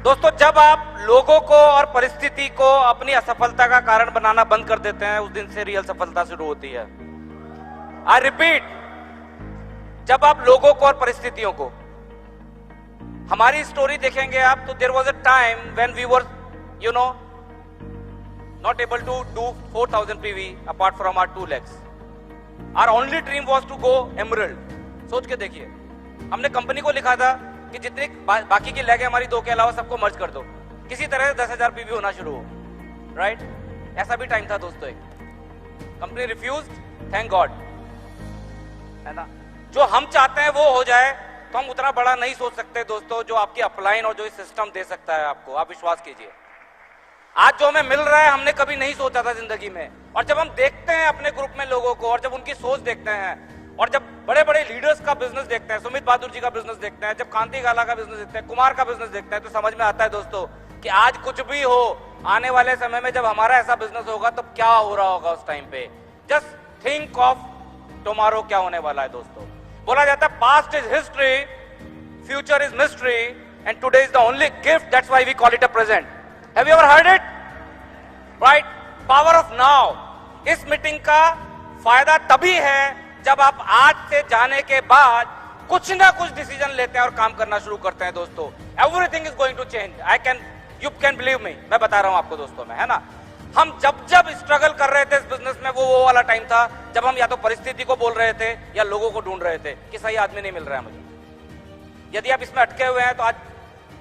दोस्तों, जब आप लोगों को और परिस्थिति को अपनी असफलता का कारण बनाना बंद कर देते हैं, उस दिन से रियल सफलता शुरू होती है। आई रिपीट, जब आप लोगों को और परिस्थितियों को, हमारी स्टोरी देखेंगे आप तो there was a time when we were not able to do 4000 PV apart from our 2 legs. Our only dream was to go emerald. सोच के देखिए, हमने कंपनी को लिखा था कि जितनी बाकी की लेग है हमारी 2 के अलावा सबको मर्ज कर दो, किसी तरह 10,000 PV होना शुरू हो, राइट? ऐसा भी टाइम था दोस्तों। एक कंपनी रिफ्यूज्ड, थैंक गॉड, है ना? जो हम चाहते हैं वो हो जाए तो हम उतना बड़ा नहीं सोच सकते दोस्तों, जो आपकी अपलाइन और जो सिस्टम दे सकता है आपको, आप विश्वास कीजिए। आज जो हमें मिल रहा है हमने कभी नहीं सोचा था जिंदगी में। और जब हम देखते हैं अपने ग्रुप में लोगों को, और जब उनकी सोच देखते हैं, और जब बड़े बड़े लीडर्स का बिजनेस देखते हैं, सुमित बहादुर जी का बिजनेस देखते हैं, जब कांति गाला का बिजनेस देखते हैं, कुमार का बिजनेस देखते हैं, तो समझ में आता है दोस्तों कि आज कुछ भी हो, आने वाले समय में जब हमारा ऐसा बिजनेस होगा तो क्या हो रहा होगा उस टाइम पे। जस्ट थिंक ऑफ टुमारो, क्या होने वाला है दोस्तों। बोला जाता है past is history, future is mystery, and today is the only gift, that's why we call it a present. Have you ever heard it? Right? Power of now. इस meeting का फायदा तभी है जब आप आज से जाने के बाद कुछ ना कुछ डिसीजन लेते हैं और काम करना शुरू करते हैं दोस्तों। Everything is going to change. You can believe me. मैं बता रहा हूं आपको दोस्तों में, है ना? हम जब स्ट्रगल कर रहे थे इस बिजनेस में, वो वाला टाइम था जब हम या तो परिस्थिति को बोल रहे थे या लोगों को ढूंढ रहे थे कि सही आदमी नहीं मिल रहा है मुझे। यदि आप इसमें अटके हुए हैं तो आज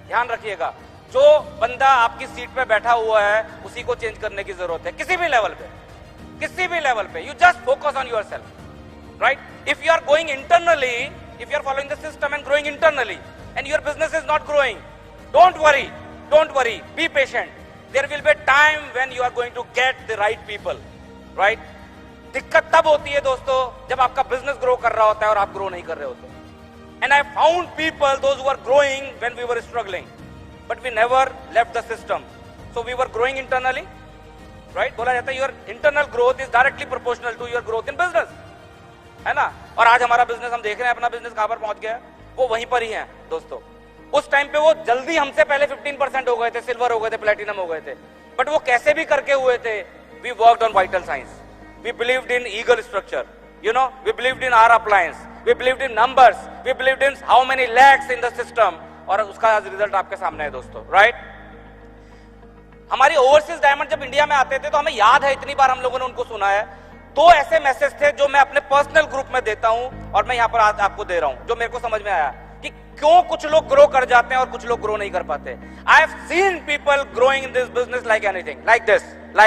ध्यान रखिएगा, जो बंदा आपकी सीट पे बैठा हुआ है उसी को चेंज करने की जरूरत है, किसी भी लेवल पे, किसी भी लेवल पे। You just focus on yourself, right? If you are going internally, if you are following the system and growing internally and your business is not growing, don't worry, be patient. There will be a time when you are going to get the right people, right? दिक्कत तब होती है दोस्तों जब आपका business grow कर रहा होता है और आप ग्रो नहीं कर रहे होते। And I found people those who are growing when we were struggling, but we never left the system, so we were growing internally, right? बोला जाता है your internal growth is directly proportional to your growth in business, है ना? और आज हमारा business, हम देख रहे हैं अपना बिजनेस कहां पर पहुंच गया, वो वहीं पर ही है दोस्तों। उस टाइम पे वो जल्दी हमसे पहले 15% हो गए थे, सिल्वर हो गए थे, प्लेटिनम हो गए थे, बट वो कैसे भी करके हुए थे। we worked on vital signs, we believed in eagle structure, we believed in our appliance, we believed in numbers, we believed in how many lakhs in the system, और उसका आज रिजल्ट आपके सामने है दोस्तों, राइट? हमारी ओवरसीज डायमंड जब India में आते थे तो हमें याद है, इतनी बार हम लोगों ने उनको सुना है। 2 ऐसे मैसेज थे जो मैं अपने पर्सनल ग्रुप में देता हूं और मैं यहां पर आज आपको दे रहा हूं, जो मेरे को समझ में आया कि क्यों कुछ लोग ग्रो कर जाते हैं और कुछ लोग ग्रो नहीं कर पाते। I have seen people growing in this business like anything, like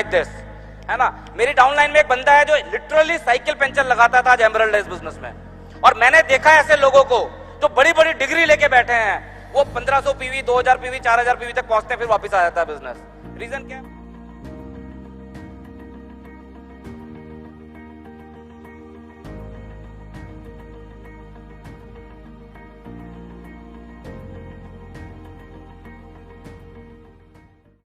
this, है ना? मेरी डाउनलाइन में एक बंदा है जो लिटरली साइकिल पेंचर लगाता था, आज एमरल्ड है इस बिजनेस में। और मैंने देखा ऐसे लोगों को जो बड़ी बड़ी डिग्री लेके बैठे हैं, वो 1500 पीवी, 2000 पीवी, 4000 पीवी तक पहुंचते हैं, फिर वापस आ जाता है बिजनेस। रीजन क्या है?